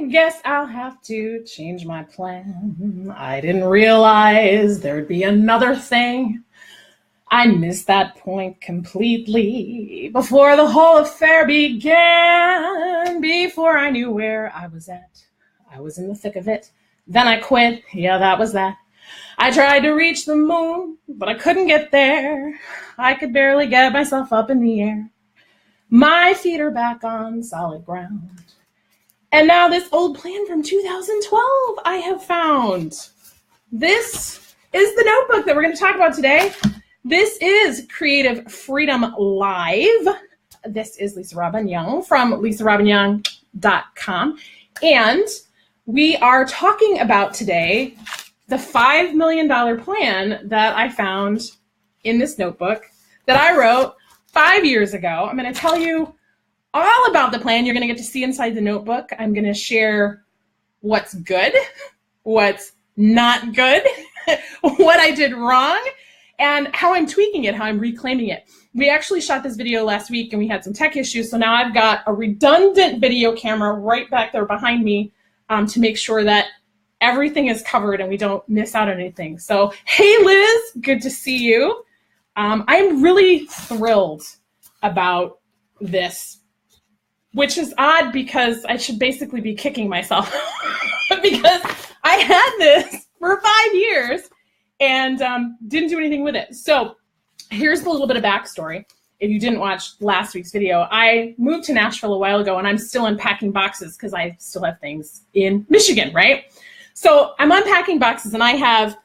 guess I'll have to change my plan. I didn't realize there'd be another thing. I missed that point completely before the whole affair began. Before I knew where I was at, I was in the thick of it. Then I quit. Yeah, that was that. I tried to reach the moon, but I couldn't get there. I could barely get myself up in the air. My feet are back on solid ground. And now this old plan from 2012 I have found. This is the notebook that we're going to talk about today. This is Creative Freedom Live. This is Lisa Robbin Young from lisarobinyoung.com. And we are talking about today the $5 million plan that I found in this notebook that I wrote 5 years ago. I'm going to tell you all about the plan. You're going to get to see inside the notebook. I'm going to share what's good, what's not good, what I did wrong, and how I'm tweaking it, how I'm reclaiming it. We actually shot this video last week and we had some tech issues, so now I've got a redundant video camera right back there behind me to make sure that everything is covered and we don't miss out on anything. So, hey Liz, good to see you. I'm really thrilled about this, which is odd because I should basically be kicking myself because I had this for 5 years and didn't do anything with it. So here's a little bit of backstory. If you didn't watch last week's video, I moved to Nashville a while ago and I'm still unpacking boxes because I still have things in Michigan, right? So I'm unpacking boxes and I have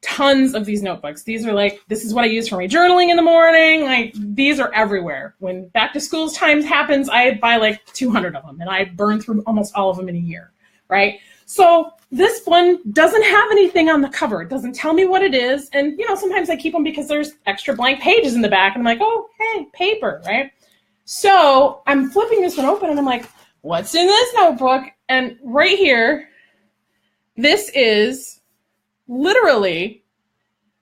tons of these notebooks. These are like, this is what I use for my journaling in the morning. Like, these are everywhere. When back to school times happens, I buy like 200 of them and I burn through almost all of them in a year, right? So this one doesn't have anything on the cover. It doesn't tell me what it is. And, you know, sometimes I keep them because there's extra blank pages in the back and I'm like, oh, hey, paper, right? So I'm flipping this one open and I'm like, what's in this notebook? And right here, this is literally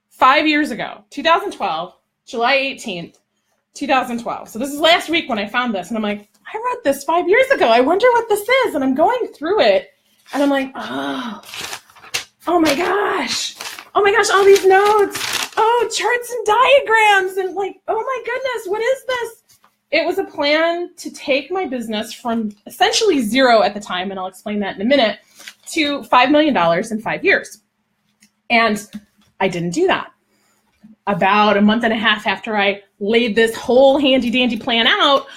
5 years ago, 2012, July 18th, 2012. So this is last week when I found this and I'm like, I wrote this 5 years ago. I wonder what this is. And I'm going through it and I'm like, oh my gosh, all these notes, oh, charts and diagrams. And like, oh my goodness, what is this? It was a plan to take my business from essentially zero at the time, and I'll explain that in a minute, to $5 million in 5 years. And I didn't do that. About a month and a half after I laid this whole handy dandy plan out,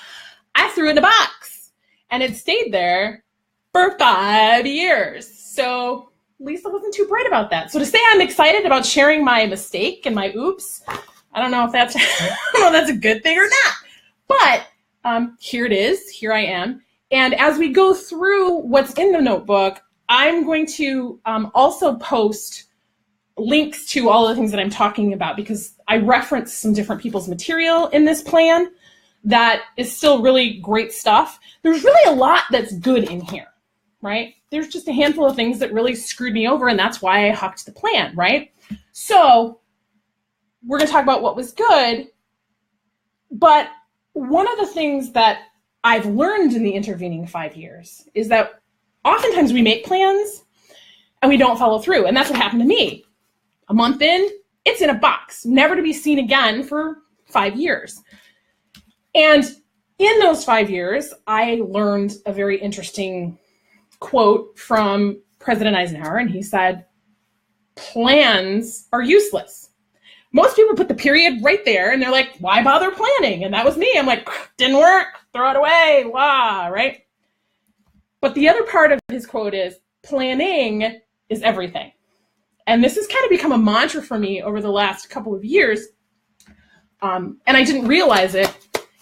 I threw it in a box and it stayed there for 5 years. So Lisa wasn't too bright about that. So to say I'm excited about sharing my mistake and my oops, I don't know if that's, that's a good thing or not. But here it is. Here I am. And as we go through what's in the notebook, I'm going to also post links to all of the things that I'm talking about because I reference some different people's material in this plan that is still really great stuff. There's really a lot that's good in here, right? There's just a handful of things that really screwed me over, and that's why I hucked the plan, right? So we're going to talk about what was good, but one of the things that I've learned in the intervening 5 years is that oftentimes we make plans and we don't follow through, and that's what happened to me. A month in, it's in a box, never to be seen again for 5 years. And in those 5 years, I learned a very interesting quote from President Eisenhower, and he said, plans are useless. Most people put the period right there, and they're like, why bother planning? And that was me. I'm like, didn't work, throw it away, wow, right? But the other part of his quote is, planning is everything. And this has kind of become a mantra for me over the last couple of years. And I didn't realize it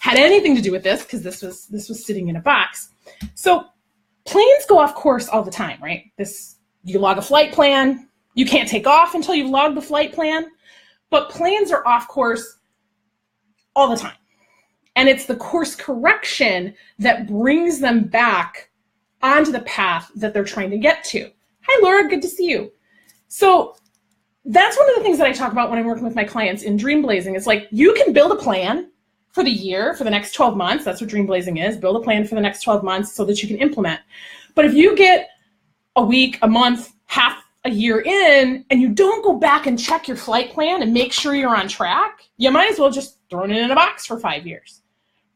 had anything to do with this because this was sitting in a box. So planes go off course all the time, right? You log a flight plan. You can't take off until you've logged the flight plan. But planes are off course all the time. And it's the course correction that brings them back onto the path that they're trying to get to. Hi, Laura, good to see you. So that's one of the things that I talk about when I'm working with my clients in Dream Blazing. It's like, you can build a plan for the year, for the next 12 months. That's what dream blazing is. Build a plan for the next 12 months so that you can implement. But if you get a week, a month, half a year in, and you don't go back and check your flight plan and make sure you're on track, you might as well just throw it in a box for 5 years.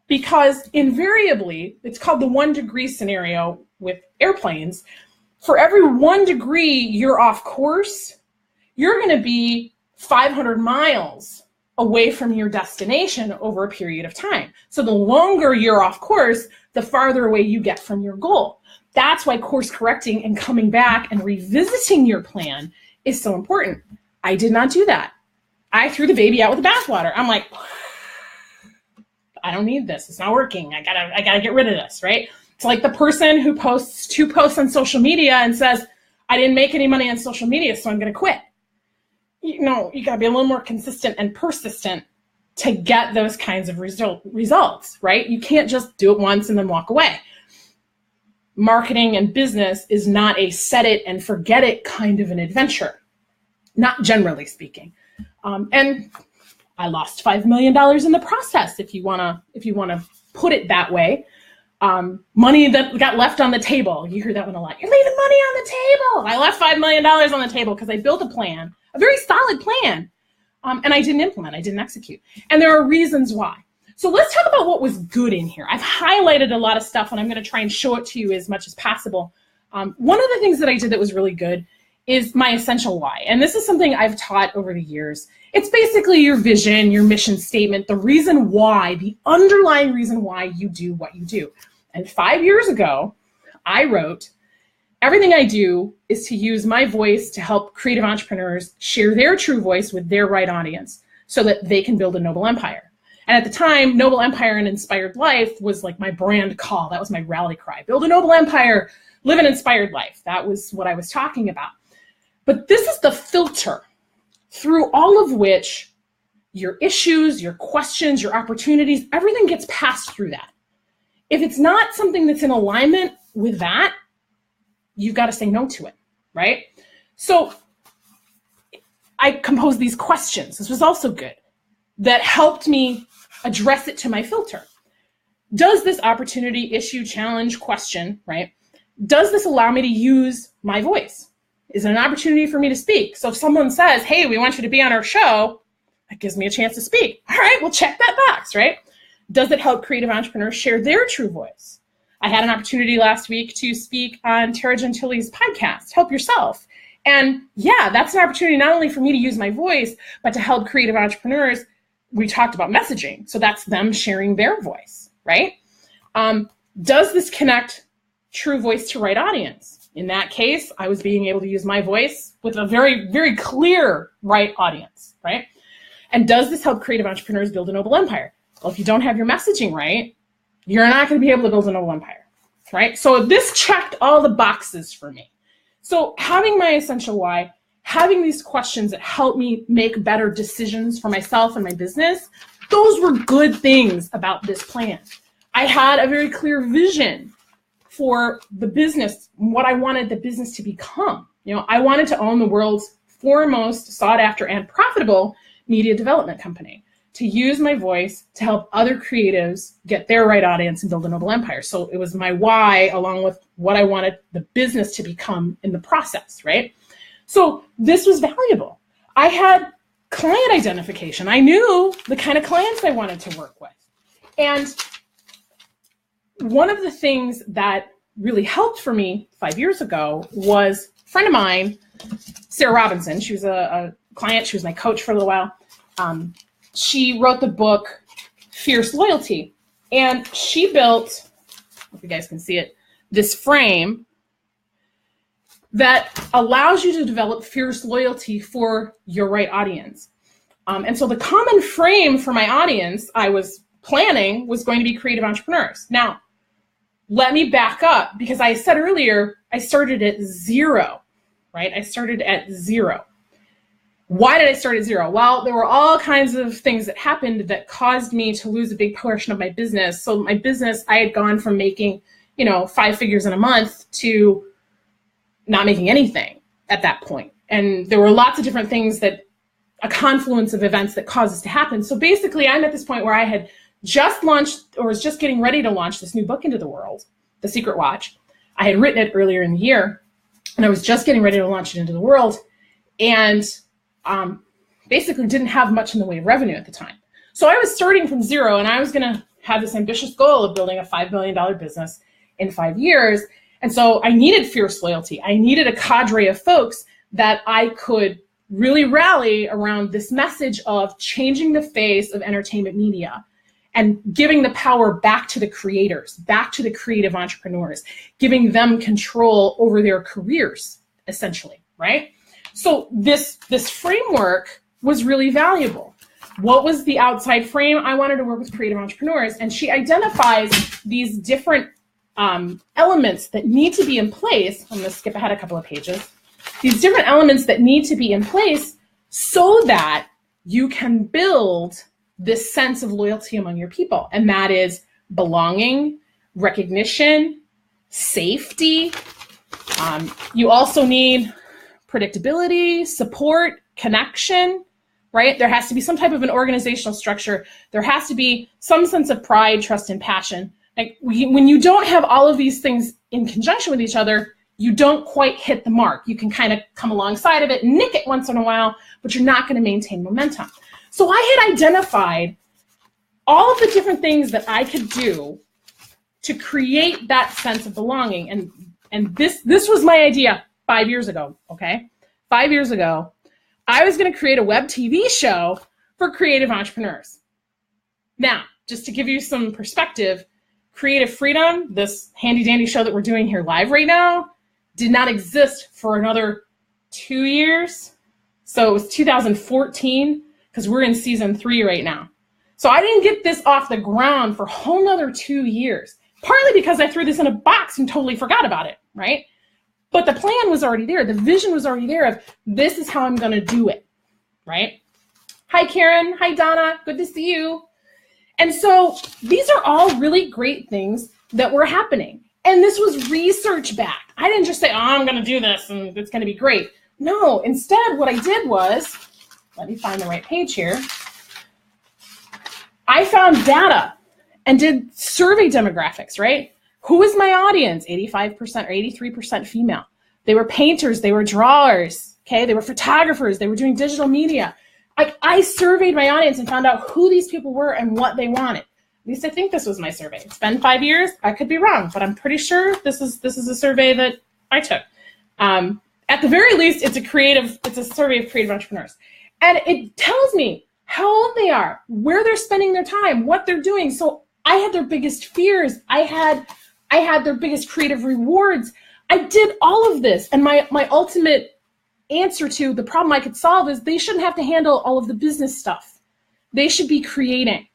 Because invariably, it's called the 1 degree scenario with airplanes. For every 1 degree you're off course, you're going to be 500 miles away from your destination over a period of time. So the longer you're off course, the farther away you get from your goal. That's why course correcting and coming back and revisiting your plan is so important. I did not do that. I threw the baby out with the bathwater. I'm like, I don't need this. It's not working. I gotta get rid of this, right? It's like the person who posts 2 posts on social media and says, I didn't make any money on social media, so I'm gonna quit. You gotta be a little more consistent and persistent to get those kinds of results, right? You can't just do it once and then walk away. Marketing and business is not a set it and forget it kind of an adventure, not generally speaking. And I lost $5 million in the process, if you wanna put it that way. Money that got left on the table. You hear that one a lot. You're leaving money on the table. I left $5 million on the table because I built a plan, a very solid plan, and I didn't implement, I didn't execute. And there are reasons why. So let's talk about what was good in here. I've highlighted a lot of stuff, and I'm going to try and show it to you as much as possible. One of the things that I did that was really good is my essential why. And this is something I've taught over the years. It's basically your vision, your mission statement, the reason why, the underlying reason why you do what you do. And 5 years ago, I wrote, everything I do is to use my voice to help creative entrepreneurs share their true voice with their right audience so that they can build a noble empire. And at the time, Noble Empire and Inspired Life was like my brand call. That was my rally cry. Build a noble empire, live an inspired life. That was what I was talking about. But this is the filter through all of which your issues, your questions, your opportunities, everything gets passed through that. If it's not something that's in alignment with that, you've got to say no to it, right? So I composed these questions. This was also good. That helped me address it to my filter. Does this opportunity, issue, challenge, question, right? Does this allow me to use my voice? Is it an opportunity for me to speak? So if someone says, hey, we want you to be on our show, that gives me a chance to speak. All right, we'll check that box, right? Does it help creative entrepreneurs share their true voice? I had an opportunity last week to speak on Tara Gentili's podcast, Help Yourself. And yeah, that's an opportunity not only for me to use my voice, but to help creative entrepreneurs. We talked about messaging, so that's them sharing their voice, right? Does this connect true voice to right audience? In that case, I was being able to use my voice with a very, very clear right audience, right? And does this help creative entrepreneurs build a noble empire? Well, if you don't have your messaging right, you're not going to be able to build a noble empire, right? So this checked all the boxes for me. So having my essential why, having these questions that help me make better decisions for myself and my business, those were good things about this plan. I had a very clear vision for the business, what I wanted the business to become. I wanted to own the world's foremost sought after and profitable media development company, to use my voice to help other creatives get their right audience and build a noble empire. So it was my why along with what I wanted the business to become in the process, right? So this was valuable. I had client identification. I knew the kind of clients I wanted to work with. And one of the things that really helped for me 5 years ago was a friend of mine, Sarah Robinson. She was a client. She was my coach for a little while. She wrote the book, Fierce Loyalty. And she built, if you guys can see it, this frame that allows you to develop fierce loyalty for your right audience. And so the common frame for my audience I was planning was going to be creative entrepreneurs. Now, let me back up, because I said earlier, I started at 0, right? I started at 0. Why did I start at 0? Well, there were all kinds of things that happened that caused me to lose a big portion of my business. So my business, I had gone from making, 5 figures in a month to not making anything at that point. And there were lots of different things, that a confluence of events that caused this to happen. So basically, I'm at this point where I had just launched or was just getting ready to launch this new book into the world, The Secret Watch. I had written it earlier in the year, and I was just getting ready to launch it into the world, and basically didn't have much in the way of revenue at the time. So I was starting from zero, and I was going to have this ambitious goal of building a $5 million business in 5 years. And so I needed fierce loyalty. I needed a cadre of folks that I could really rally around this message of changing the face of entertainment media and giving the power back to the creators, back to the creative entrepreneurs, giving them control over their careers, essentially, right? So this framework was really valuable. What was the outside frame? I wanted to work with creative entrepreneurs, and she identifies these different elements that need to be in place. I'm going to skip ahead a couple of pages. These different elements that need to be in place so that you can build this sense of loyalty among your people. And that is belonging, recognition, safety. You also need predictability, support, connection, right? There has to be some type of an organizational structure. There has to be some sense of pride, trust, and passion. Like when you don't have all of these things in conjunction with each other, you don't quite hit the mark. You can kind of come alongside of it, nick it once in a while, but you're not going to maintain momentum. So I had identified all of the different things that I could do to create that sense of belonging. And this was my idea 5 years ago, okay? 5 years ago, I was going to create a web TV show for creative entrepreneurs. Now, just to give you some perspective, Creative Freedom, this handy dandy show that we're doing here live right now, did not exist for another 2 years. So it was 2014, because we're in season 3 right now. So I didn't get this off the ground for a whole nother 2 years, partly because I threw this in a box and totally forgot about it, right? But the plan was already there. The vision was already there of this is how I'm going to do it, right? Hi, Karen. Hi, Donna. Good to see you. And so these are all really great things that were happening. And this was research backed. I didn't just say, oh, I'm going to do this and it's going to be great. No, instead, what I did was, let me find the right page here. I found data and did survey demographics, right? Who is my audience? 85% or 83% female. They were painters, they were drawers, okay? They were photographers, they were doing digital media. I surveyed my audience and found out who these people were and what they wanted. At least I think this was my survey. It's been 5 years. I could be wrong, but I'm pretty sure this is a survey that I took. At the very least, it's a survey of creative entrepreneurs. And it tells me how old they are, where they're spending their time, what they're doing. So I had their biggest fears. I had their biggest creative rewards. I did all of this. And my ultimate answer to the problem I could solve is they shouldn't have to handle all of the business stuff. They should be creating.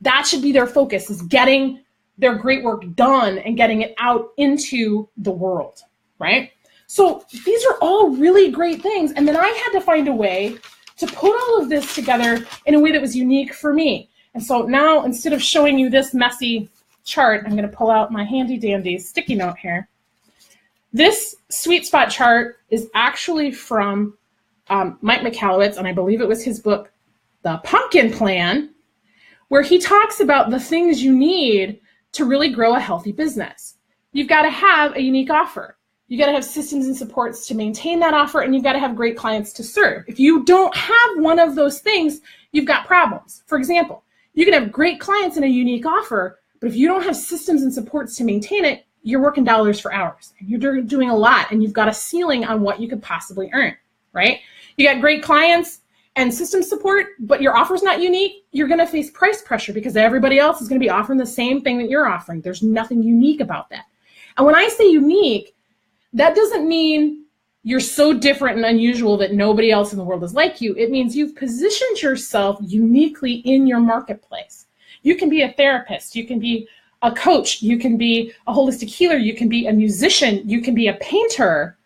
That should be their focus, is getting their great work done and getting it out into the world, right? So these are all really great things. And then I had to find a way to put all of this together in a way that was unique for me. And so now, instead of showing you this messy chart, I'm going to pull out my handy dandy sticky note here. This sweet spot chart is actually from Mike Michalowicz, and I believe it was his book, The Pumpkin Plan, where he talks about the things you need to really grow a healthy business. You've got to have a unique offer. You got to have systems and supports to maintain that offer, and you've got to have great clients to serve. If you don't have one of those things, you've got problems. For example, you can have great clients and a unique offer, but if you don't have systems and supports to maintain it, you're working dollars for hours, and you're doing a lot, and you've got a ceiling on what you could possibly earn, right? You got great clients and system support, but your offer's not unique, you're going to face price pressure because everybody else is going to be offering the same thing that you're offering. There's nothing unique about that. And when I say unique, that doesn't mean you're so different and unusual that nobody else in the world is like you. It means you've positioned yourself uniquely in your marketplace. You can be a therapist, you can be a coach, you can be a holistic healer, you can be a musician, you can be a painter.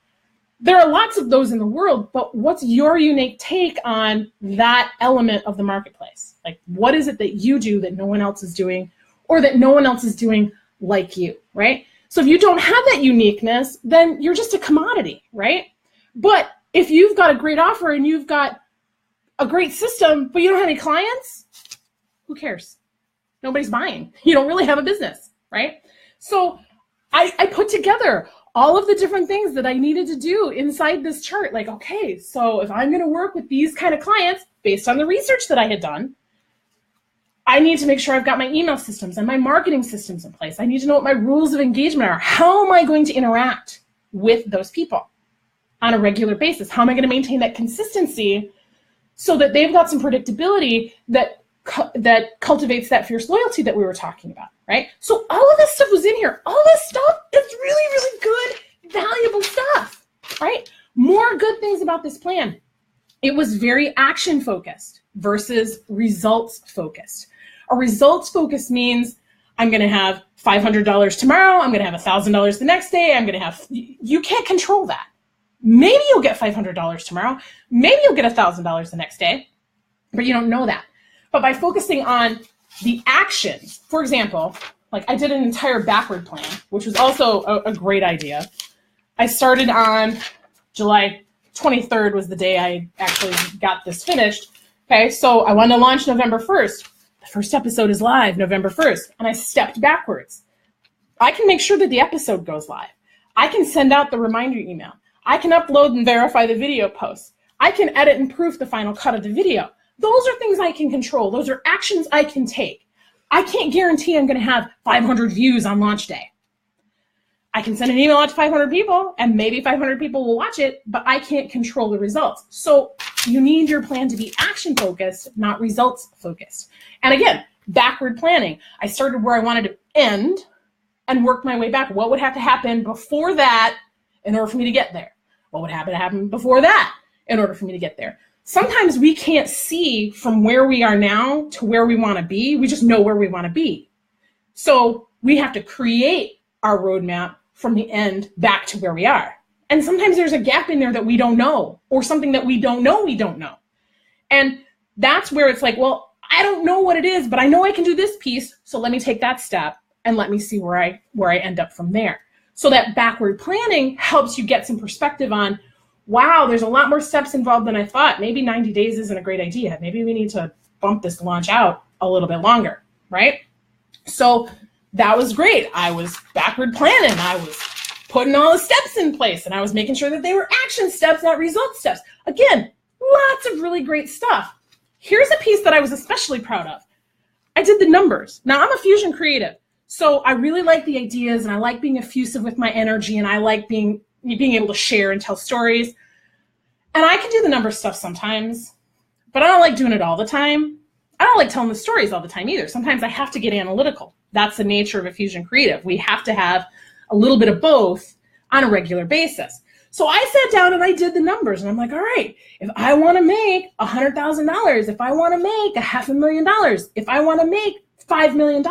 There are lots of those in the world, but what's your unique take on that element of the marketplace? Like, what is it that you do that no one else is doing, or that no one else is doing like you, right? So if you don't have that uniqueness, then you're just a commodity, right? But if you've got a great offer and you've got a great system, but you don't have any clients, who cares? Nobody's buying. You don't really have a business, right? So I put together all of the different things that I needed to do inside this chart. Like, okay, so if I'm going to work with these kind of clients based on the research that I had done, I need to make sure I've got my email systems and my marketing systems in place. I need to know what my rules of engagement are. How am I going to interact with those people on a regular basis? How am I going to maintain that consistency so that they've got some predictability that cultivates that fierce loyalty that we were talking about, right? So all of this stuff was in here. All this stuff is really, really good, valuable stuff, right? More good things about this plan. It was very action focused versus results focused. A results focus means I'm going to have $500 tomorrow. I'm going to have $1,000 the next day. You can't control that. Maybe you'll get $500 tomorrow. Maybe you'll get $1,000 the next day, but you don't know that. But by focusing on the actions, for example, like I did an entire backward plan, which was also a great idea. I started on July 23rd was the day I actually got this finished. Okay, so I wanted to launch November 1st. The first episode is live November 1st, and I stepped backwards. I can make sure that the episode goes live. I can send out the reminder email. I can upload and verify the video posts. I can edit and proof the final cut of the video. Those are things I can control. Those are actions I can take. I can't guarantee I'm going to have 500 views on launch day. I can send an email out to 500 people and maybe 500 people will watch it, but I can't control the results. So you need your plan to be action focused, not results focused. And again, backward planning. I started where I wanted to end and worked my way back. What would have to happen before that in order for me to get there? What would have to happen before that in order for me to get there? Sometimes we can't see from where we are now to where we want to be. We just know where we want to be. So we have to create our roadmap from the end back to where we are. And sometimes there's a gap in there that we don't know, or something that we don't know. And that's where it's like, well, I don't know what it is, but I know I can do this piece. So let me take that step and let me see where I end up from there. So that backward planning helps you get some perspective on, wow, there's a lot more steps involved than I thought. Maybe 90 days isn't a great idea. Maybe we need to bump this launch out a little bit longer, right? So that was great. I was backward planning. I was putting all the steps in place, and I was making sure that they were action steps, not result steps. Again, lots of really great stuff. Here's a piece that I was especially proud of. I did the numbers. Now, I'm a fusion creative, so I really like the ideas, and I like being effusive with my energy, and I like being able to share and tell stories. And I can do the number stuff sometimes, but I don't like doing it all the time. I don't like telling the stories all the time either. Sometimes I have to get analytical. That's the nature of a fusion creative. We have to have a little bit of both on a regular basis. So I sat down and I did the numbers, and I'm like, all right, if I want to make $100,000, if I want to make $500,000, if I want to make $5 million,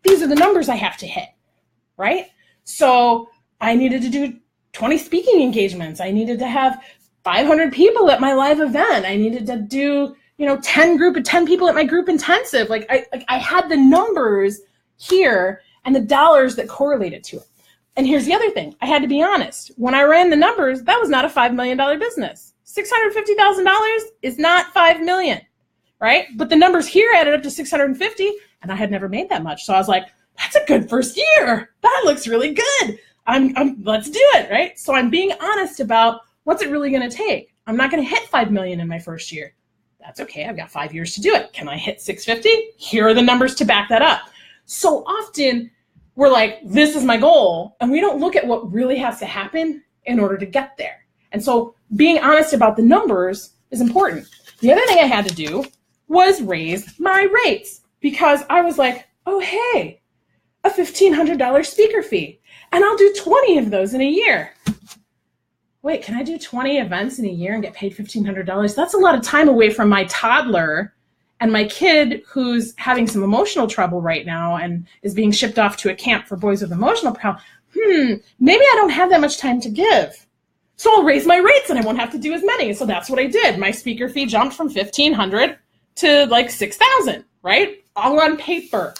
these are the numbers I have to hit, right? So I needed to do 20 speaking engagements. I needed to have 500 people at my live event. I needed to do, 10 people at my group intensive. I had the numbers here and the dollars that correlated to it. And here's the other thing. I had to be honest. When I ran the numbers, that was not a $5 million business. $650,000 is not $5 million, right? But the numbers here added up to 650, and I had never made that much. So I was like, that's a good first year. That looks really good. Let's do it, right? So I'm being honest about what's it really going to take. I'm not going to hit 5 million in my first year. That's okay. I've got 5 years to do it. Can I hit 650? Here are the numbers to back that up. So often we're like, this is my goal, and we don't look at what really has to happen in order to get there. And so being honest about the numbers is important. The other thing I had to do was raise my rates, because I was like, oh, hey, a $1,500 speaker fee, and I'll do 20 of those in a year. Wait, can I do 20 events in a year and get paid $1,500? That's a lot of time away from my toddler and my kid who's having some emotional trouble right now and is being shipped off to a camp for boys with emotional problems. Maybe I don't have that much time to give. So I'll raise my rates and I won't have to do as many. So that's what I did. My speaker fee jumped from $1,500 to like $6,000, right? All on paper.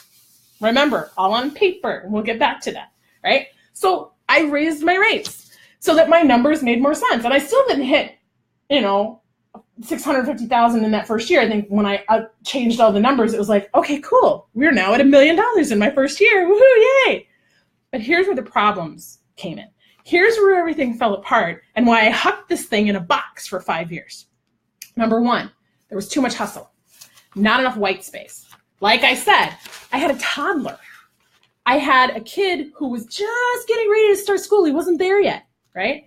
Remember, all on paper. We'll get back to that, right? So I raised my rates so that my numbers made more sense. And I still didn't hit, $650,000 in that first year. I think when I changed all the numbers, it was like, okay, cool. We're now at $1 million in my first year. Woohoo, yay. But here's where the problems came in. Here's where everything fell apart and why I hucked this thing in a box for 5 years. Number one, there was too much hustle, not enough white space. Like I said, I had a toddler. I had a kid who was just getting ready to start school. He wasn't there yet, right?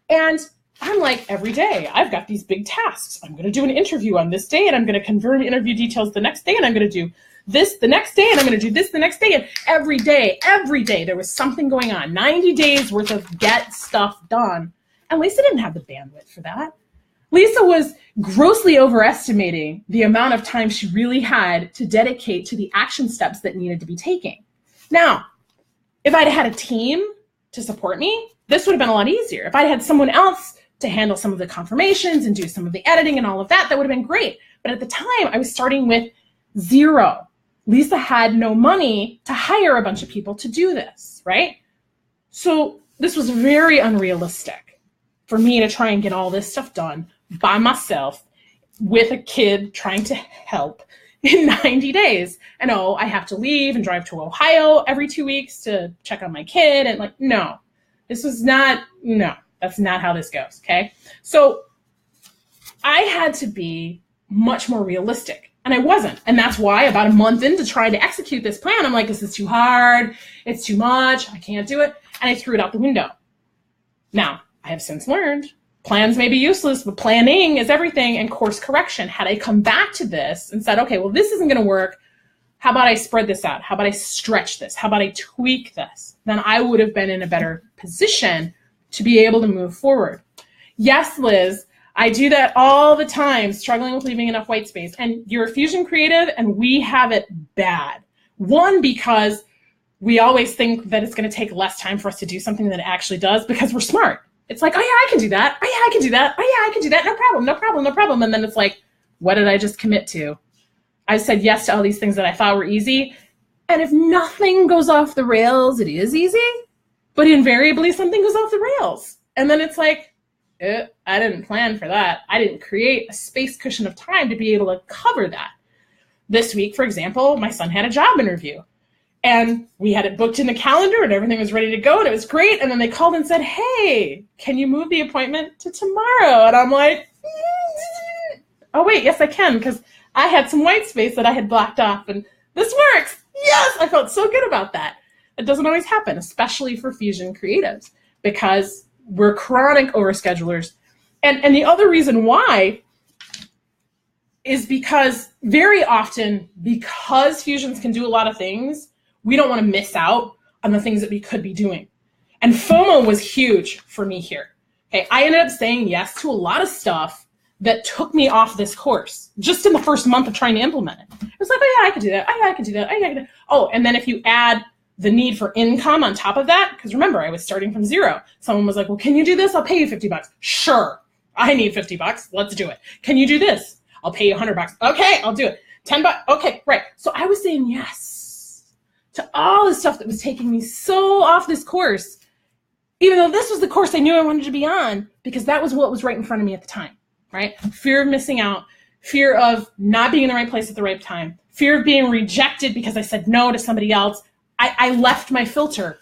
And I'm like, every day, I've got these big tasks. I'm going to do an interview on this day, and I'm going to confirm interview details the next day, and I'm going to do this the next day, and I'm going to do this the next day. And every day, there was something going on. 90 days worth of get stuff done. And Lisa didn't have the bandwidth for that. Lisa was grossly overestimating the amount of time she really had to dedicate to the action steps that needed to be taken. Now, if I'd had a team to support me, this would have been a lot easier. If I'd had someone else to handle some of the confirmations and do some of the editing and all of that, that would have been great. But at the time, I was starting with zero. Lisa had no money to hire a bunch of people to do this, right? So this was very unrealistic for me to try and get all this stuff done by myself with a kid trying to help in 90 days. And I have to leave and drive to Ohio every 2 weeks to check on my kid. And no, that's not how this goes, okay? So I had to be much more realistic, and I wasn't. And that's why about a month into trying to execute this plan, I'm like, this is too hard, it's too much, I can't do it, and I threw it out the window. Now, I have since learned plans may be useless, but planning is everything, and course correction. Had I come back to this and said, okay, well, this isn't going to work, how about I spread this out? How about I stretch this? How about I tweak this? Then I would have been in a better position to be able to move forward. Yes, Liz, I do that all the time, struggling with leaving enough white space. And you're a fusion creative, and we have it bad. One, because we always think that it's going to take less time for us to do something than it actually does because we're smart. It's like, oh yeah, I can do that. Oh yeah, I can do that. Oh yeah, I can do that. No problem, no problem, no problem. And then it's like, what did I just commit to? I said yes to all these things that I thought were easy. And if nothing goes off the rails, it is easy. But invariably, something goes off the rails. And then it's like, I didn't plan for that. I didn't create a space cushion of time to be able to cover that. This week, for example, my son had a job interview. And we had it booked in the calendar and everything was ready to go and it was great. And then they called and said, hey, can you move the appointment to tomorrow? And I'm like, oh, wait, yes, I can, because I had some white space that I had blocked off and this works. Yes, I felt so good about that. It doesn't always happen, especially for fusion creatives, because we're chronic overschedulers. And the other reason why is because very often, because fusions can do a lot of things, we don't want to miss out on the things that we could be doing. And FOMO was huge for me here. Okay, I ended up saying yes to a lot of stuff that took me off this course just in the first month of trying to implement it. It was like, oh yeah, I could do that. Oh yeah, I could do that. Oh yeah, I could do that. Oh, and then if you add the need for income on top of that, because remember, I was starting from zero. Someone was like, well, can you do this? I'll pay you $50. Sure, I need $50. Let's do it. Can you do this? I'll pay you $100. Okay, I'll do it. $10. Okay, right. So I was saying yes to all the stuff that was taking me so off this course, even though this was the course I knew I wanted to be on, because that was what was right in front of me at the time, right? Fear of missing out, fear of not being in the right place at the right time, fear of being rejected because I said no to somebody else. I left my filter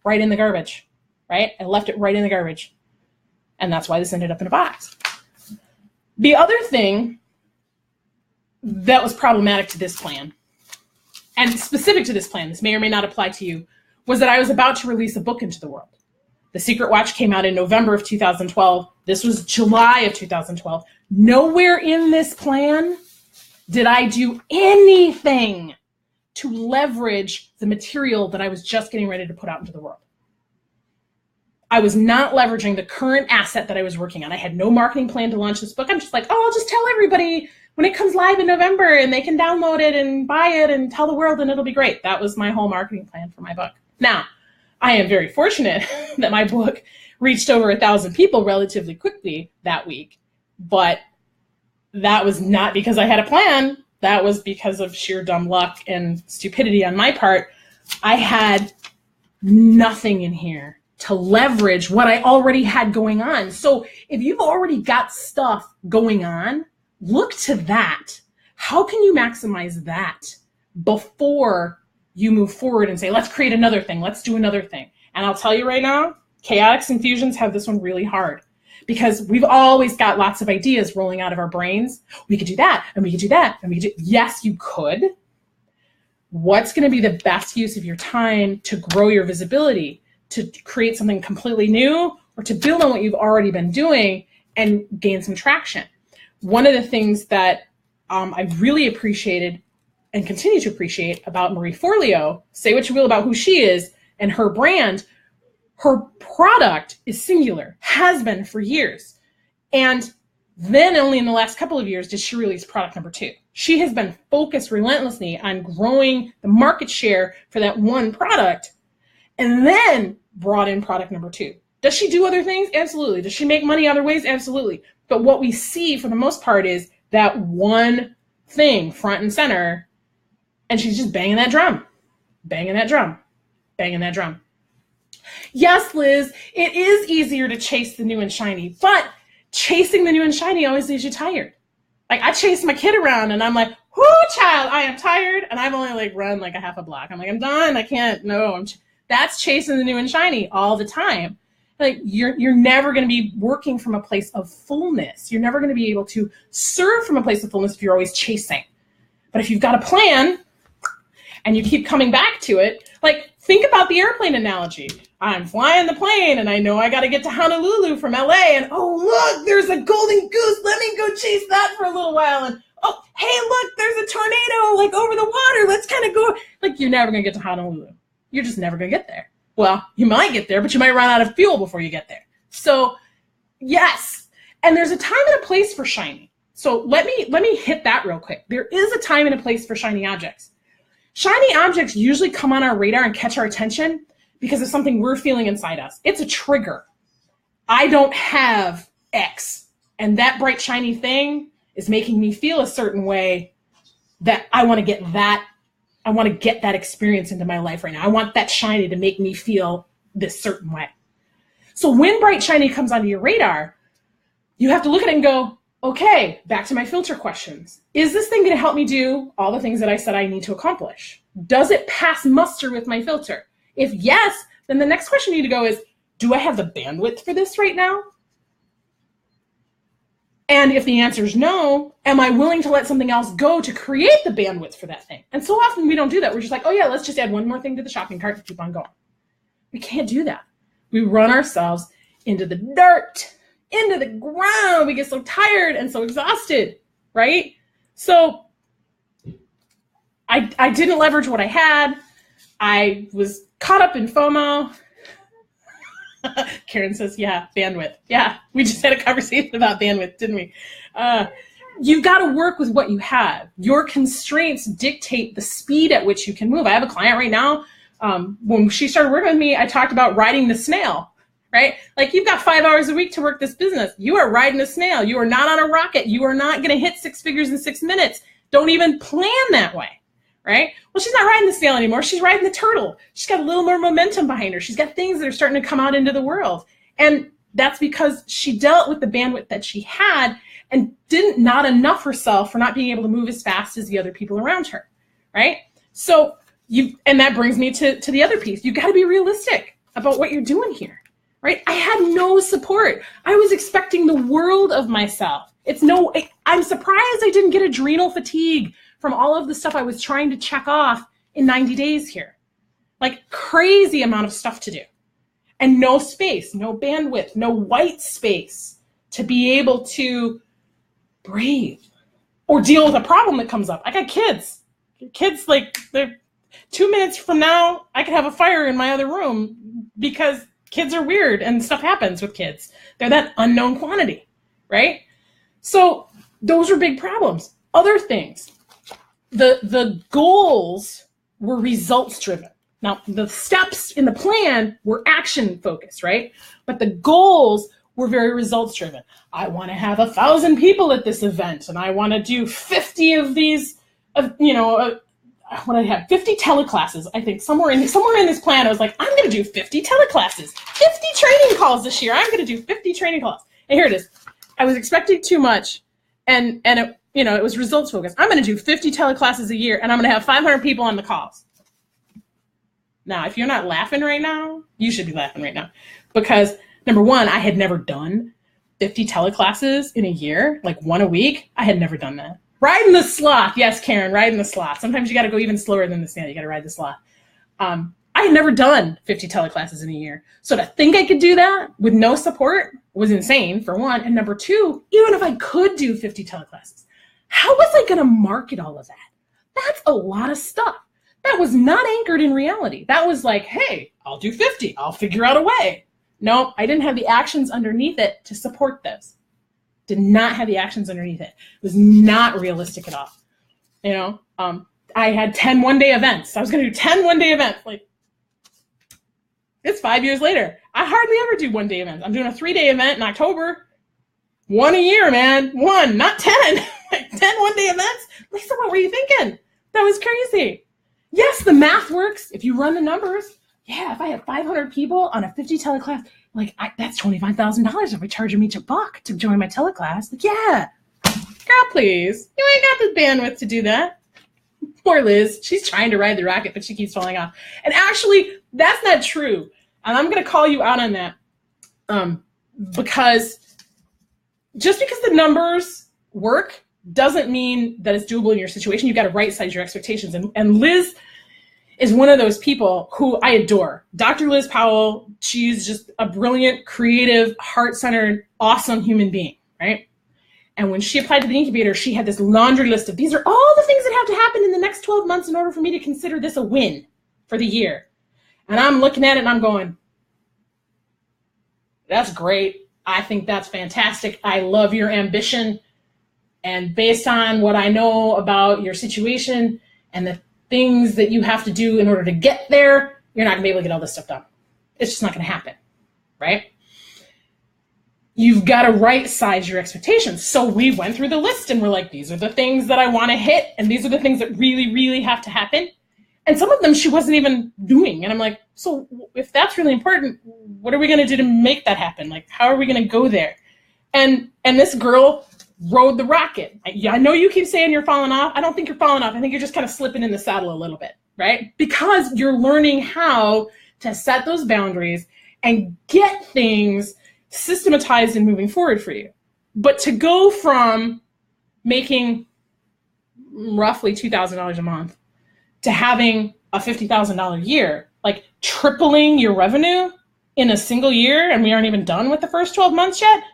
right in the garbage, right? I left it right in the garbage. And that's why this ended up in a box. The other thing that was problematic to this plan, and specific to this plan, this may or may not apply to you, was that I was about to release a book into the world. The Secret Watch came out in November of 2012. This was July of 2012. Nowhere in this plan did I do anything to leverage the material that I was just getting ready to put out into the world. I was not leveraging the current asset that I was working on. I had no marketing plan to launch this book. I'm just like, oh, I'll just tell everybody when it comes live in November and they can download it and buy it and tell the world and it'll be great. That was my whole marketing plan for my book. Now, I am very fortunate that my book reached over 1,000 people relatively quickly that week, but that was not because I had a plan. That was because of sheer dumb luck and stupidity on my part. I had nothing in here to leverage what I already had going on. So if you've already got stuff going on, look to that. How can you maximize that before you move forward and say, let's create another thing, let's do another thing? And I'll tell you right now, chaotics and fusions have this one really hard because we've always got lots of ideas rolling out of our brains. We could do that, and we could do that, and we could do, yes, you could. What's going to be the best use of your time to grow your visibility, to create something completely new, or to build on what you've already been doing and gain some traction? One of the things that I really appreciated and continue to appreciate about Marie Forleo, say what you will about who she is and her brand, her product is singular, has been for years. And then only in the last couple of years did she release product number 2. She has been focused relentlessly on growing the market share for that one product and then brought in product number 2. Does she do other things? Absolutely. Does she make money other ways? Absolutely. But what we see for the most part is that one thing front and center, and she's just banging that drum, banging that drum, banging that drum. Yes, Liz, it is easier to chase the new and shiny, but chasing the new and shiny always leaves you tired. Like I chase my kid around and I'm like, whoo, child, I am tired. And I've only like run like a half a block. I'm like, I'm done. I can't, no, that's chasing the new and shiny all the time. Like you're never going to be working from a place of fullness. You're never going to be able to serve from a place of fullness if you're always chasing. But if you've got a plan and you keep coming back to it, like think about the airplane analogy. I'm flying the plane and I know I got to get to Honolulu from LA and oh, look, there's a golden goose. Let me go chase that for a little while. And oh, hey, look, there's a tornado like over the water. Let's kind of go. Like you're never going to get to Honolulu. You're just never going to get there. Well, you might get there, but you might run out of fuel before you get there. So yes, and there's a time and a place for shiny. So let me hit that real quick. There is a time and a place for shiny objects. Shiny objects usually come on our radar and catch our attention because of something we're feeling inside us. It's a trigger. I don't have X, and that bright shiny thing is making me feel a certain way that I want to get that. I want to get that experience into my life right now. I want that shiny to make me feel this certain way. So when bright shiny comes onto your radar, you have to look at it and go, okay, back to my filter questions. Is this thing going to help me do all the things that I said I need to accomplish? Does it pass muster with my filter? If yes, then the next question you need to go is, do I have the bandwidth for this right now? And if the answer is no, am I willing to let something else go to create the bandwidth for that thing? And so often we don't do that. We're just like, oh yeah, let's just add one more thing to the shopping cart and keep on going. We can't do that. We run ourselves into the dirt, into the ground. We get so tired and so exhausted, right? So I didn't leverage what I had. I was caught up in FOMO. Karen says, yeah, bandwidth. Yeah, we just had a conversation about bandwidth, didn't we? You've got to work with what you have. Your constraints dictate the speed at which you can move. I have a client right now. When she started working with me, I talked about riding the snail, right? Like you've got 5 hours a week to work this business. You are riding a snail. You are not on a rocket. You are not going to hit 6 figures in 6 minutes. Don't even plan that way. Right? Well, she's not riding the snail anymore. She's riding the turtle. She's got a little more momentum behind her. She's got things that are starting to come out into the world. And that's because she dealt with the bandwidth that she had and didn't not enough herself for not being able to move as fast as the other people around her. Right? So and that brings me to the other piece. You got to be realistic about what you're doing here. Right? I had no support. I was expecting the world of myself. I'm surprised I didn't get adrenal fatigue from all of the stuff I was trying to check off in 90 days here. Like crazy amount of stuff to do. And no space, no bandwidth, no white space to be able to breathe or deal with a problem that comes up. I got kids. Kids, like, they're 2 minutes from now, I could have a fire in my other room because kids are weird and stuff happens with kids. They're that unknown quantity, right? So those are big problems. Other things. The goals were results driven. Now, the steps in the plan were action focused, right? But the goals were very results driven. I want to have 1,000 people at this event, and I want to do 50 of these, what I have, 50 teleclasses. I think somewhere in this plan, I was like, I'm going to do 50 teleclasses, 50 calls this year. I'm going to do 50 training calls. And here it is. I was expecting too much, and it, it was results focused. I'm going to do 50 teleclasses a year, and I'm going to have 500 people on the calls. Now, if you're not laughing right now, you should be laughing right now, because number one, I had never done 50 teleclasses in a year, like one a week. I had never done that. Riding the sloth. Yes, Karen, riding the sloth. Sometimes you got to go even slower than the snail. You got to ride the sloth. I had never done 50 teleclasses in a year. So to think I could do that with no support was insane, for one. And number two, even if I could do 50 teleclasses, how was I going to market all of that? That's a lot of stuff. That was not anchored in reality. That was like, hey, I'll do 50. I'll figure out a way. No, I didn't have the actions underneath it to support this. Did not have the actions underneath it. It was not realistic at all. I had 10 one-day events. I was going to do 10 one-day events. Like, it's 5 years later. I hardly ever do one-day events. I'm doing a 3-day event in October. One a year, man. One, not 10. Like 10 one-day events. Lisa, what were you thinking? That was crazy. Yes, the math works. If you run the numbers, yeah, if I have 500 people on a 50 teleclass, like that's $25,000 if I charge them each $1 to join my teleclass. Like, yeah, girl, please. You ain't got the bandwidth to do that. Poor Liz. She's trying to ride the rocket, but she keeps falling off. And actually, that's not true. And I'm going to call you out on that. Because just because the numbers work doesn't mean that it's doable in your situation. You've got to right-size your expectations. And Liz is one of those people who I adore. Dr. Liz Powell, she's just a brilliant, creative, heart-centered, awesome human being, right? And when she applied to the incubator, she had this laundry list of, these are all the things that have to happen in the next 12 months in order for me to consider this a win for the year. And I'm looking at it and I'm going, that's great. I think that's fantastic. I love your ambition. And based on what I know about your situation and the things that you have to do in order to get there, you're not gonna be able to get all this stuff done. It's just not gonna happen, right? You've got to right size your expectations. So we went through the list and we're like, these are the things that I want to hit. And these are the things that really, really have to happen. And some of them she wasn't even doing. And I'm like, so if that's really important, what are we going to do to make that happen? Like, how are we going to go there? And this girl rode the rocket. I know you keep saying you're falling off. I don't think you're falling off. I think you're just kind of slipping in the saddle a little bit, right? Because you're learning how to set those boundaries and get things systematized and moving forward for you. But to go from making roughly $2,000 a month to having a $50,000 year, like tripling your revenue in a single year, and we aren't even done with the first 12 months yet,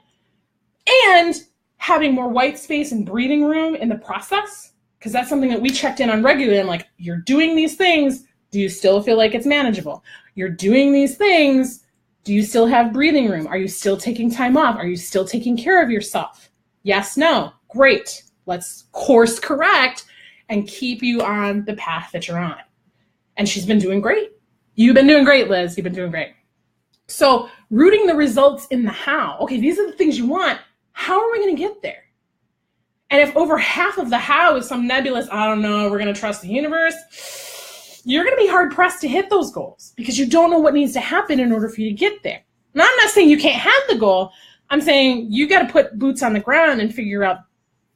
and having more white space and breathing room in the process, because that's something that we checked in on regularly. I'm like, you're doing these things. Do you still feel like it's manageable? You're doing these things. Do you still have breathing room? Are you still taking time off? Are you still taking care of yourself? Yes, no. Great. Let's course correct and keep you on the path that you're on. And she's been doing great. You've been doing great, Liz. You've been doing great. So rooting the results in the how. Okay, these are the things you want. How are we going to get there? And if over half of the how is some nebulous, I don't know, we're going to trust the universe, you're going to be hard pressed to hit those goals because you don't know what needs to happen in order for you to get there. Now, I'm not saying you can't have the goal. I'm saying you got to put boots on the ground and figure out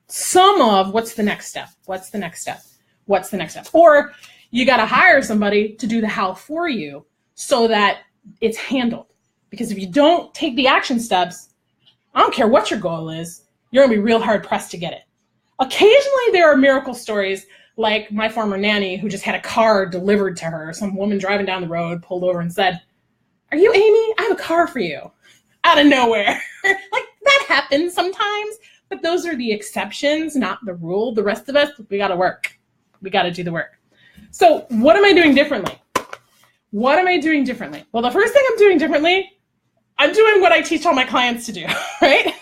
some of what's the next step. What's the next step? What's the next step? Or you got to hire somebody to do the how for you so that it's handled. Because if you don't take the action steps, I don't care what your goal is, you're going to be real hard pressed to get it. Occasionally there are miracle stories like my former nanny who just had a car delivered to her. Some woman driving down the road pulled over and said, "Are you Amy? I have a car for you." Out of nowhere. Like, that happens sometimes, but those are the exceptions, not the rule. The rest of us, we got to work. We got to do the work. So what am I doing differently? What am I doing differently? Well, the first thing I'm doing differently, I'm doing what I teach all my clients to do, right?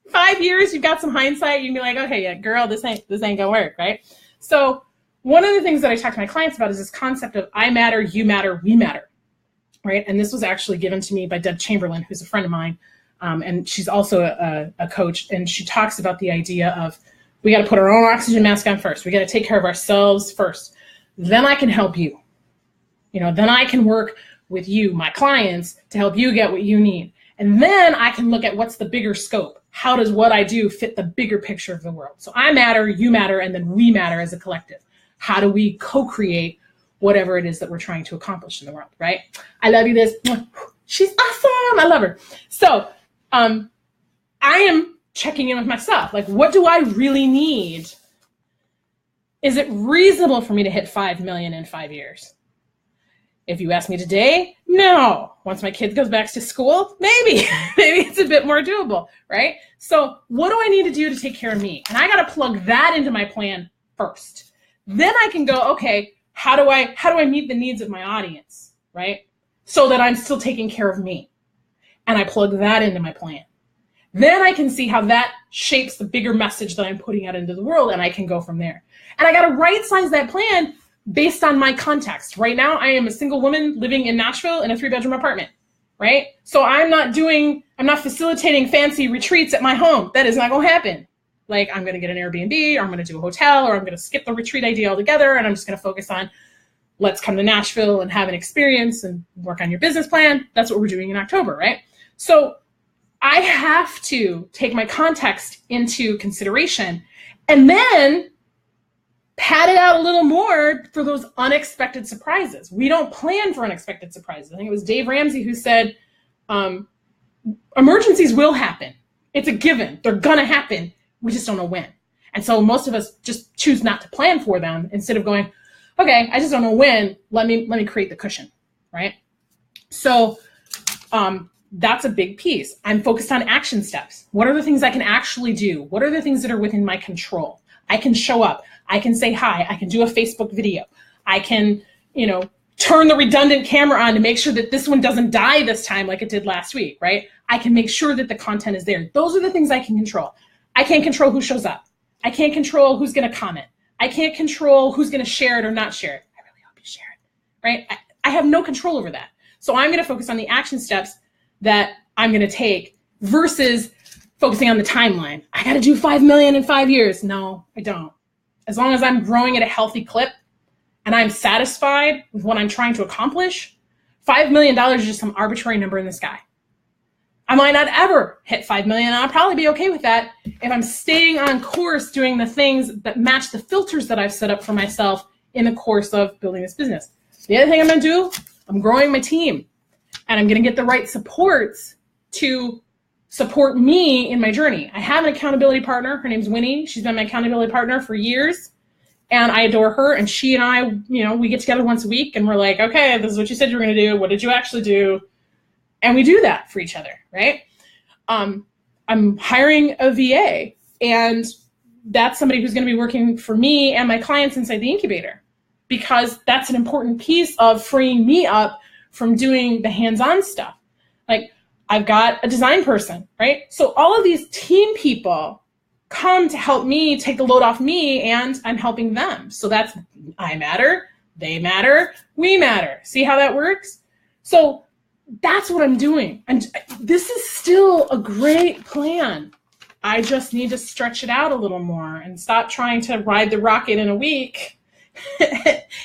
5 years, you've got some hindsight, you can be like, okay, yeah, girl, this ain't gonna work, right? So one of the things that I talk to my clients about is this concept of I matter, you matter, we matter, right? And this was actually given to me by Deb Chamberlain, who's a friend of mine, and she's also a coach, and she talks about the idea of we got to put our own oxygen mask on first. We got to take care of ourselves first. Then I can help you. Then I can work with you, my clients, to help you get what you need. And then I can look at what's the bigger scope. How does what I do fit the bigger picture of the world? So I matter, you matter, and then we matter as a collective. How do we co-create whatever it is that we're trying to accomplish in the world, right? I love you, Liz. She's awesome. I love her. So I am checking in with myself. Like, what do I really need? Is it reasonable for me to hit 5 million in 5 years? If you ask me today, no. Once my kid goes back to school, maybe. Maybe it's a bit more doable, right? So what do I need to do to take care of me? And I got to plug that into my plan first. Then I can go, okay, how do I meet the needs of my audience, right? So that I'm still taking care of me. And I plug that into my plan. Then I can see how that shapes the bigger message that I'm putting out into the world, and I can go from there. And I got to right-size that plan based on my context. Right now, I am a single woman living in Nashville in a 3-bedroom apartment, right? So I'm not facilitating fancy retreats at my home. That is not going to happen. Like, I'm going to get an Airbnb, or I'm going to do a hotel, or I'm going to skip the retreat idea altogether, and I'm just going to focus on, let's come to Nashville and have an experience and work on your business plan. That's what we're doing in October, right? So I have to take my context into consideration and then pad it out a little more for those unexpected surprises. We don't plan for unexpected surprises. I think it was Dave Ramsey who said, emergencies will happen. It's a given. They're gonna happen. We just don't know when. And so most of us just choose not to plan for them instead of going, okay, I just don't know when. Let me create the cushion, right? So that's a big piece. I'm focused on action steps. What are the things I can actually do? What are the things that are within my control? I can show up. I can say hi. I can do a Facebook video. I can, turn the redundant camera on to make sure that this one doesn't die this time like it did last week, right? I can make sure that the content is there. Those are the things I can control. I can't control who shows up. I can't control who's going to comment. I can't control who's going to share it or not share it. I really hope you share it, right? I have no control over that. So I'm going to focus on the action steps that I'm going to take versus focusing on the timeline. I got to do 5 million in 5 years. No, I don't. As long as I'm growing at a healthy clip and I'm satisfied with what I'm trying to accomplish, $5 million is just some arbitrary number in the sky. I might not ever hit 5 million, and I'll probably be okay with that if I'm staying on course doing the things that match the filters that I've set up for myself in the course of building this business. The other thing I'm going to do, I'm growing my team, and I'm going to get the right supports to support me in my journey. I have an accountability partner. Her name's Winnie. She's been my accountability partner for years, and I adore her. And she and I, we get together once a week, and we're like, okay, this is what you said you were going to do. What did you actually do? And we do that for each other, right? I'm hiring a VA, and that's somebody who's going to be working for me and my clients inside the incubator, because that's an important piece of freeing me up from doing the hands-on stuff. Like, I've got a design person, right? So all of these team people come to help me take the load off me, and I'm helping them. So that's, I matter, they matter, we matter. See how that works? So that's what I'm doing. And this is still a great plan. I just need to stretch it out a little more and stop trying to ride the rocket in a week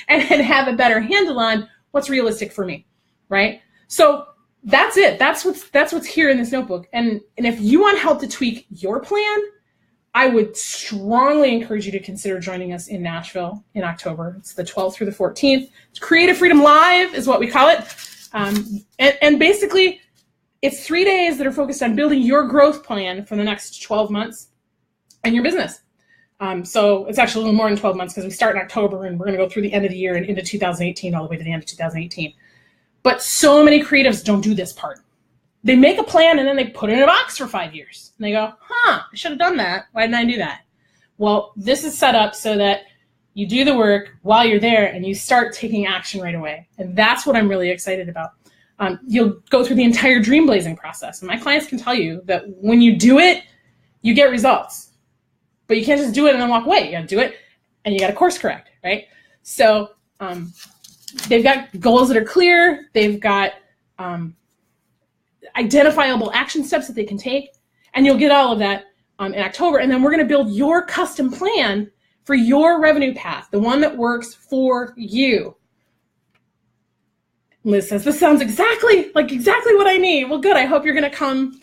and have a better handle on what's realistic for me, right? So that's it. That's what's here in this notebook. And if you want help to tweak your plan, I would strongly encourage you to consider joining us in Nashville in October. It's the 12th through the 14th. It's Creative Freedom Live is what we call it. And basically, it's 3 days that are focused on building your growth plan for the next 12 months and your business. So it's actually a little more than 12 months because we start in October and we're going to go through the end of the year and into 2018, all the way to the end of 2018. But so many creatives don't do this part. They make a plan and then they put it in a box for 5 years. And they go, I should have done that. Why didn't I do that? Well, this is set up so that you do the work while you're there and you start taking action right away. And that's what I'm really excited about. You'll go through the entire dream blazing process. And my clients can tell you that when you do it, you get results. But you can't just do it and then walk away. You got to do it and you got to course correct, right? So they've got goals that are clear. They've got identifiable action steps that they can take. And you'll get all of that in October. And then we're going to build your custom plan for your revenue path, the one that works for you. Liz says, this sounds exactly what I need. Well, good. I hope you're going to come.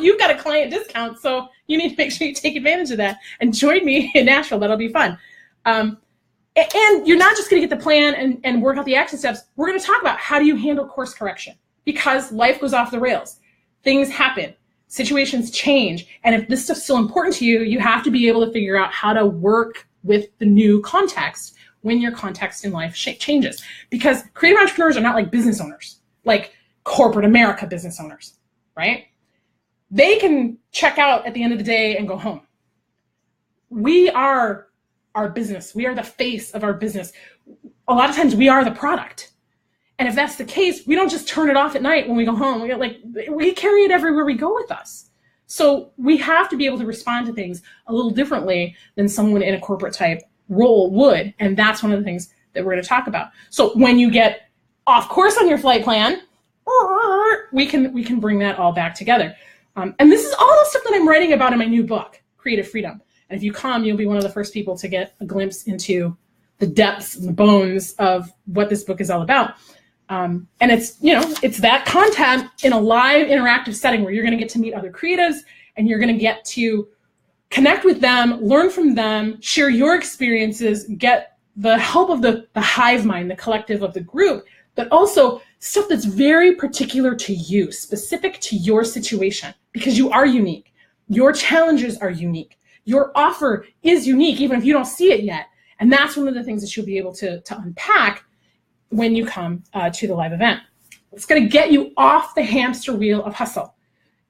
You've got a client discount, so you need to make sure you take advantage of that and join me in Nashville. That'll be fun. And you're not just going to get the plan and work out the action steps. We're going to talk about how do you handle course correction, because life goes off the rails. Things happen. Situations change. And if this stuff's still important to you, you have to be able to figure out how to work with the new context when your context in life changes. Because creative entrepreneurs are not like business owners, like corporate America business owners, right? They can check out at the end of the day and go home. We are our business. We are the face of our business. A lot of times we are the product. And if that's the case, we don't just turn it off at night when we go home. We carry it everywhere we go with us. So we have to be able to respond to things a little differently than someone in a corporate type role would. And that's one of the things that we're going to talk about. So when you get off course on your flight plan, we can bring that all back together. And this is all the stuff that I'm writing about in my new book, Creative Freedom. And if you come, you'll be one of the first people to get a glimpse into the depths and the bones of what this book is all about. And it's that content in a live interactive setting where you're going to get to meet other creatives and you're going to get to connect with them, learn from them, share your experiences, get the help of the hive mind, the collective of the group, but also stuff that's very particular to you, specific to your situation, because you are unique. Your challenges are unique. Your offer is unique, even if you don't see it yet. And that's one of the things that you'll be able to unpack when you come to the live event. It's going to get you off the hamster wheel of hustle,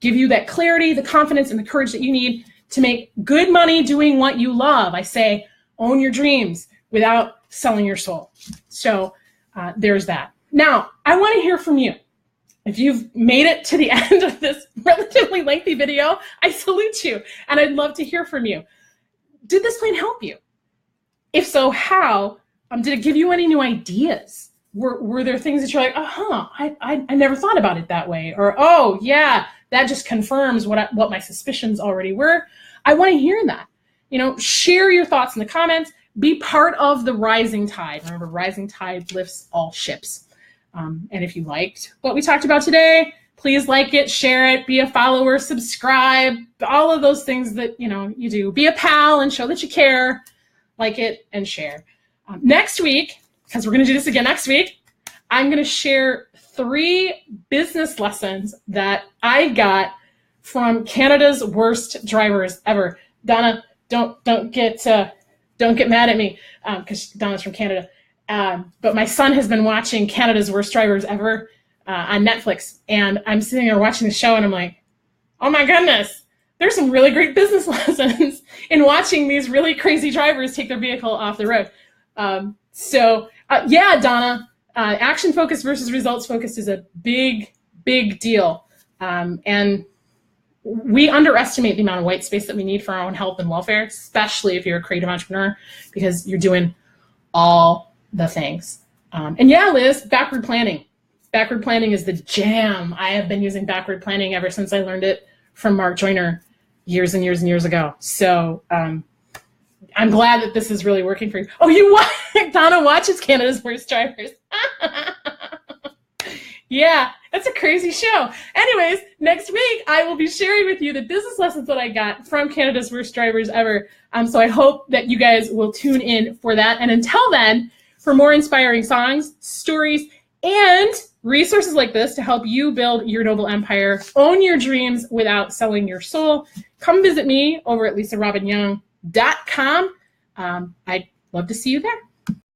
give you that clarity, the confidence, and the courage that you need to make good money doing what you love. I say, own your dreams without selling your soul. So there's that. Now, I want to hear from you. If you've made it to the end of this relatively lengthy video, I salute you, and I'd love to hear from you. Did this plan help you? If so, how? Did it give you any new ideas? Were there things that you're like, I never thought about it that way, or oh yeah, that just confirms what my suspicions already were. I want to hear that. Share your thoughts in the comments. Be part of the rising tide. Remember, rising tide lifts all ships. And if you liked what we talked about today, please like it, share it, be a follower, subscribe, all of those things that you do. Be a pal and show that you care. Like it and share. Next week, because we're going to do this again next week, I'm going to share 3 business lessons that I got from Canada's worst drivers ever. Donna, don't get mad at me because Donna's from Canada. But my son has been watching Canada's Worst Drivers Ever on Netflix, and I'm sitting there watching the show, and I'm like, oh my goodness, there's some really great business lessons in watching these really crazy drivers take their vehicle off the road. Yeah, Donna, action focused versus results focused is a big, big deal. And we underestimate the amount of white space that we need for our own health and welfare, especially if you're a creative entrepreneur, because you're doing all the things. And yeah, Liz, backward planning. Backward planning is the jam. I have been using backward planning ever since I learned it from Mark Joyner years and years and years ago. So I'm glad that this is really working for you. Oh, Donna watches Canada's Worst Drivers. Yeah, that's a crazy show. Anyways, next week I will be sharing with you the business lessons that I got from Canada's Worst Drivers Ever. So I hope that you guys will tune in for that. And until then, for more inspiring songs, stories, and resources like this to help you build your noble empire, own your dreams without selling your soul, come visit me over at LisaRobbinYoung.com. I'd love to see you there.